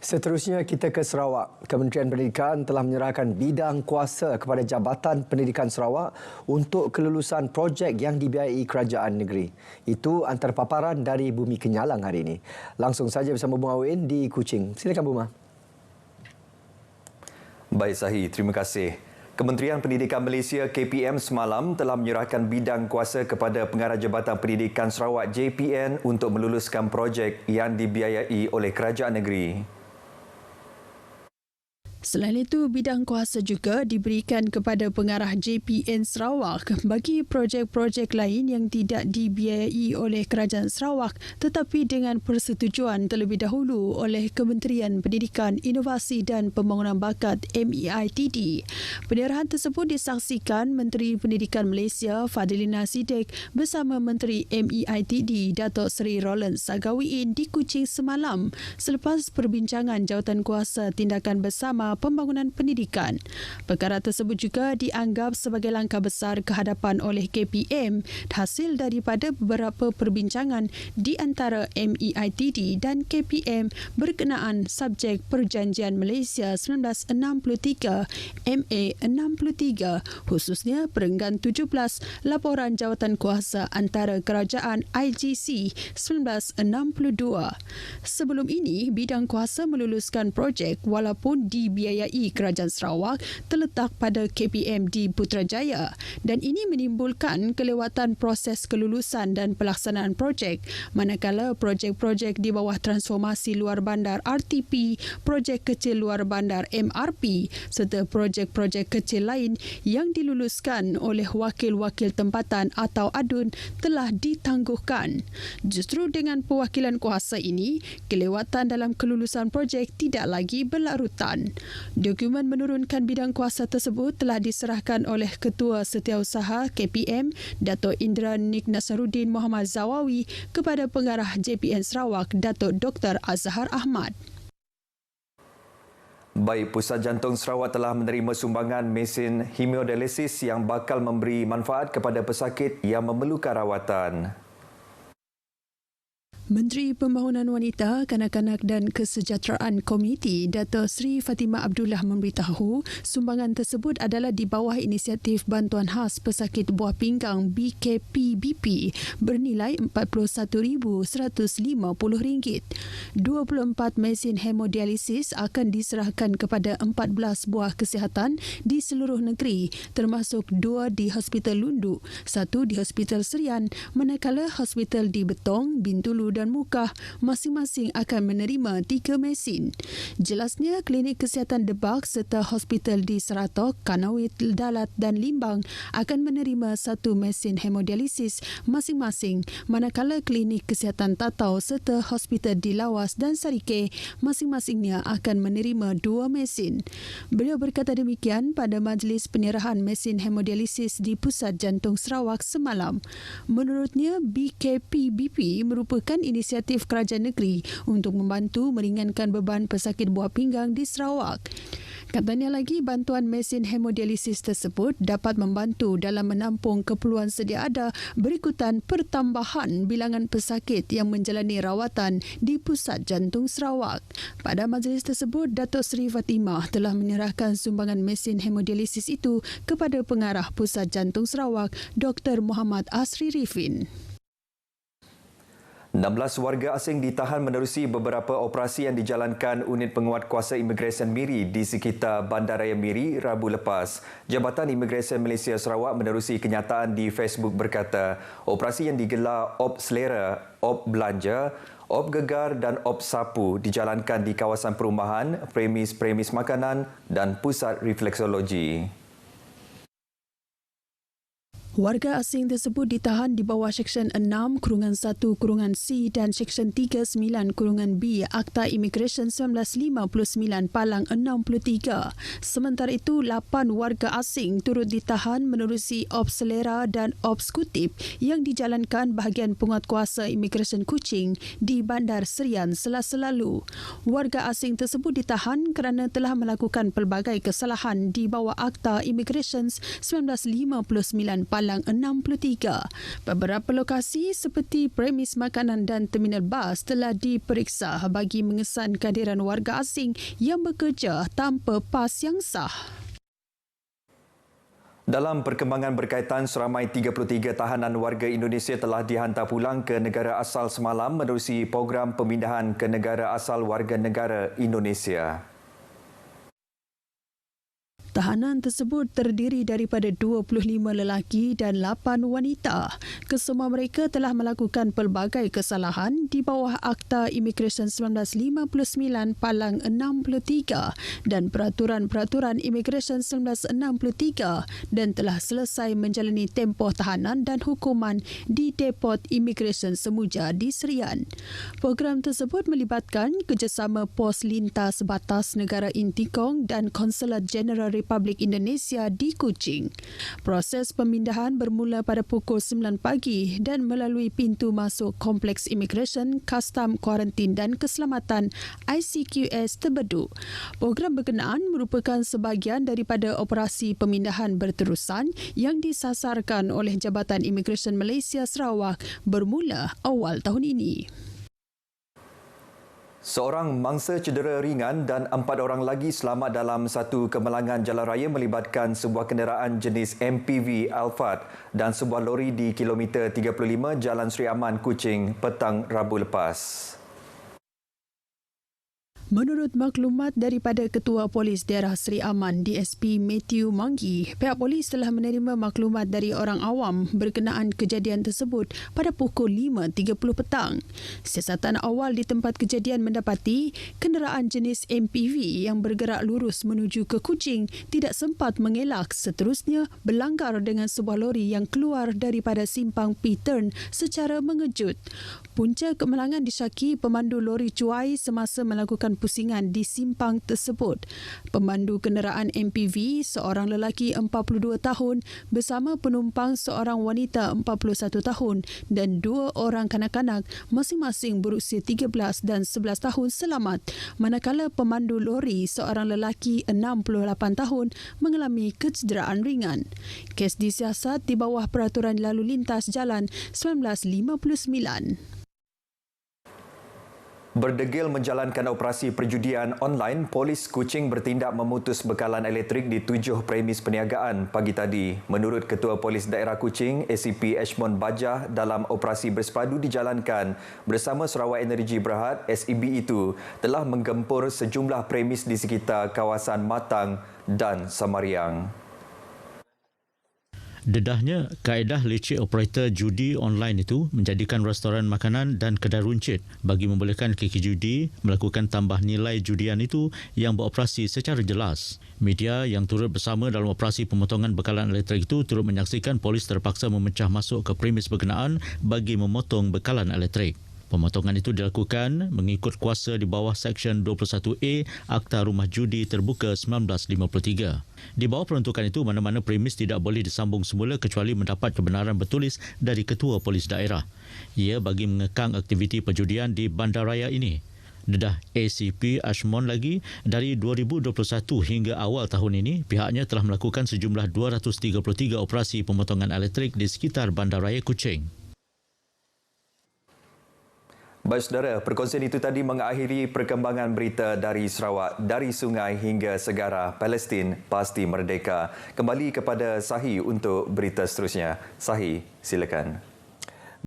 Seterusnya kita ke Sarawak. Kementerian Pendidikan telah menyerahkan bidang kuasa kepada Jabatan Pendidikan Sarawak untuk kelulusan projek yang dibiayai kerajaan negeri. Itu antara paparan dari Bumi Kenyalang hari ini. Langsung saja bersama Bunga Win di Kuching. Silakan Bunga. Baik Sahi, terima kasih. Kementerian Pendidikan Malaysia KPM semalam telah menyerahkan bidang kuasa kepada Pengarah Jabatan Pendidikan Sarawak JPN untuk meluluskan projek yang dibiayai oleh kerajaan negeri. Selain itu, bidang kuasa juga diberikan kepada Pengarah JPN Sarawak bagi projek-projek lain yang tidak dibiayai oleh Kerajaan Sarawak tetapi dengan persetujuan terlebih dahulu oleh Kementerian Pendidikan, Inovasi dan Pembangunan Bakat MEITD. Penyerahan tersebut disaksikan Menteri Pendidikan Malaysia Fadlina Siddiq bersama Menteri MEITD Datuk Seri Roland Sagawiin di Kuching semalam selepas perbincangan Jawatankuasa Tindakan Bersama Pembangunan Pendidikan. Perkara tersebut juga dianggap sebagai langkah besar ke hadapan oleh KPM hasil daripada beberapa perbincangan di antara MEITD dan KPM berkenaan subjek Perjanjian Malaysia 1963 MA 63 khususnya Perenggan 17 Laporan Jawatankuasa Antara Kerajaan IGC 1962. Sebelum ini, bidang kuasa meluluskan projek walaupun dibiayai Kerajaan Sarawak terletak pada KPM di Putrajaya dan ini menimbulkan kelewatan proses kelulusan dan pelaksanaan projek manakala projek-projek di bawah transformasi luar bandar RTP, projek kecil luar bandar MRP serta projek-projek kecil lain yang diluluskan oleh wakil-wakil tempatan atau ADUN telah ditangguhkan. Justru dengan perwakilan kuasa ini, kelewatan dalam kelulusan projek tidak lagi berlarutan. Dokumen menurunkan bidang kuasa tersebut telah diserahkan oleh Ketua Setiausaha KPM, Datuk Indra Nik Nasaruddin Muhammad Zawawi kepada Pengarah JPN Sarawak, Datuk Dr. Azhar Ahmad. Baik, Pusat Jantung Sarawak telah menerima sumbangan mesin hemodialisis yang bakal memberi manfaat kepada pesakit yang memerlukan rawatan. Menteri Pembangunan Wanita, Kanak-kanak dan Kesejahteraan Komuniti Dato' Sri Fatimah Abdullah memberitahu sumbangan tersebut adalah di bawah inisiatif Bantuan Khas Pesakit Buah Pinggang BKPBP bernilai RM41,150. 24 mesin hemodialisis akan diserahkan kepada 14 buah kesihatan di seluruh negeri termasuk 2 di Hospital Lundu, 1 di Hospital Serian, manakala hospital di Betong, Bintulu dan Mukah masing-masing akan menerima 3 mesin. Jelasnya, klinik kesihatan Debak serta hospital di Seratok, Kanawit, Dalat dan Limbang akan menerima 1 mesin hemodialisis masing-masing, manakala klinik kesihatan Tatau serta hospital di Lawas dan Sarike masing-masingnya akan menerima 2 mesin. Beliau berkata demikian pada majlis penyerahan mesin hemodialisis di Pusat Jantung Sarawak semalam. Menurutnya, BKPBP merupakan inisiatif kerajaan negeri untuk membantu meringankan beban pesakit buah pinggang di Sarawak. Katanya lagi, bantuan mesin hemodialisis tersebut dapat membantu dalam menampung keperluan sedia ada berikutan pertambahan bilangan pesakit yang menjalani rawatan di Pusat Jantung Sarawak. Pada majlis tersebut, Datuk Seri Fatimah telah menyerahkan sumbangan mesin hemodialisis itu kepada Pengarah Pusat Jantung Sarawak, Dr. Muhammad Asri Rifin. 16 warga asing ditahan menerusi beberapa operasi yang dijalankan Unit Penguatkuasa Imigresen Miri di sekitar Bandaraya Miri Rabu lepas. Jabatan Imigresen Malaysia Sarawak menerusi kenyataan di Facebook berkata, operasi yang digelar Op Selera, Op Belanja, Op Gegar dan Op Sapu dijalankan di kawasan perumahan, premis-premis makanan dan pusat refleksologi. Warga asing tersebut ditahan di bawah Seksyen 6-1-C dan Seksyen 39-B Akta Imigresen 1959 Palang 63. Sementara itu, 8 warga asing turut ditahan menerusi Op Selera dan Op Skutip yang dijalankan bahagian penguatkuasa Imigresen Kuching di Bandar Serian Selasa lalu. Warga asing tersebut ditahan kerana telah melakukan pelbagai kesalahan di bawah Akta Imigresen 1959 Palang palang 63. Beberapa lokasi seperti premis makanan dan terminal bas telah diperiksa bagi mengesan kehadiran warga asing yang bekerja tanpa pas yang sah. Dalam perkembangan berkaitan, seramai 33 tahanan warga Indonesia telah dihantar pulang ke negara asal semalam menerusi program pemindahan ke negara asal warga negara Indonesia. Tahanan tersebut terdiri daripada 25 lelaki dan 8 wanita. Kesemua mereka telah melakukan pelbagai kesalahan di bawah Akta Imigresen 1959 palang 63 dan Peraturan-Peraturan Imigresen 1963 dan telah selesai menjalani tempoh tahanan dan hukuman di Depot Imigresen Semuja di Serian. Program tersebut melibatkan kerjasama Pos Lintas Batas Negara Intikong dan Konsulat Jeneral Republik Indonesia di Kuching. Proses pemindahan bermula pada pukul 9 pagi dan melalui pintu masuk Kompleks Imigresen, Kastam, Kuarantin dan Keselamatan ICQS Tebedu. Program berkenaan merupakan sebahagian daripada operasi pemindahan berterusan yang disasarkan oleh Jabatan Imigresen Malaysia Sarawak bermula awal tahun ini. Seorang mangsa cedera ringan dan 4 orang lagi selamat dalam satu kemalangan jalan raya melibatkan sebuah kenderaan jenis MPV Alphard dan sebuah lori di kilometer 35 Jalan Sri Aman, Kuching petang Rabu lepas. Menurut maklumat daripada Ketua Polis Daerah Sri Aman DSP Matthew Manggi, pihak polis telah menerima maklumat dari orang awam berkenaan kejadian tersebut pada pukul 5.30 petang. Siasatan awal di tempat kejadian mendapati kenderaan jenis MPV yang bergerak lurus menuju ke Kuching tidak sempat mengelak, seterusnya berlanggar dengan sebuah lori yang keluar daripada simpang P-turn secara mengejut. Punca kemalangan disyaki pemandu lori cuai semasa melakukan pusingan di simpang tersebut. Pemandu kenderaan MPV, seorang lelaki 42 tahun bersama penumpang seorang wanita 41 tahun dan 2 orang kanak-kanak masing-masing berusia 13 dan 11 tahun selamat, manakala pemandu lori, seorang lelaki 68 tahun mengalami kecederaan ringan. Kes disiasat di bawah Peraturan Lalu Lintas Jalan 1959. Berdegil menjalankan operasi perjudian online, Polis Kuching bertindak memutus bekalan elektrik di 7 premis perniagaan pagi tadi. Menurut Ketua Polis Daerah Kuching, ACP Ashmon Bajah, dalam operasi bersepadu dijalankan bersama Sarawak Energy Berhad, SEB itu telah menggempur sejumlah premis di sekitar kawasan Matang dan Samariang. Dedahnya, kaedah leceh operator judi online itu menjadikan restoran makanan dan kedai runcit bagi membolehkan keki judi melakukan tambah nilai judian itu yang beroperasi secara jelas. Media yang turut bersama dalam operasi pemotongan bekalan elektrik itu turut menyaksikan polis terpaksa memecah masuk ke premis berkenaan bagi memotong bekalan elektrik. Pemotongan itu dilakukan mengikut kuasa di bawah Seksyen 21A Akta Rumah Judi Terbuka 1953. Di bawah peruntukan itu, mana-mana premis tidak boleh disambung semula kecuali mendapat kebenaran bertulis dari Ketua Polis Daerah. Ia bagi mengekang aktiviti perjudian di bandaraya ini. Dedah ACP Ashmon lagi, dari 2021 hingga awal tahun ini, pihaknya telah melakukan sejumlah 233 operasi pemotongan elektrik di sekitar bandaraya Kuching. Baik saudara, perkongsian itu tadi mengakhiri perkembangan berita dari Sarawak. Dari sungai hingga segara, Palestin pasti merdeka. Kembali kepada Sahi untuk berita seterusnya. Sahi, silakan.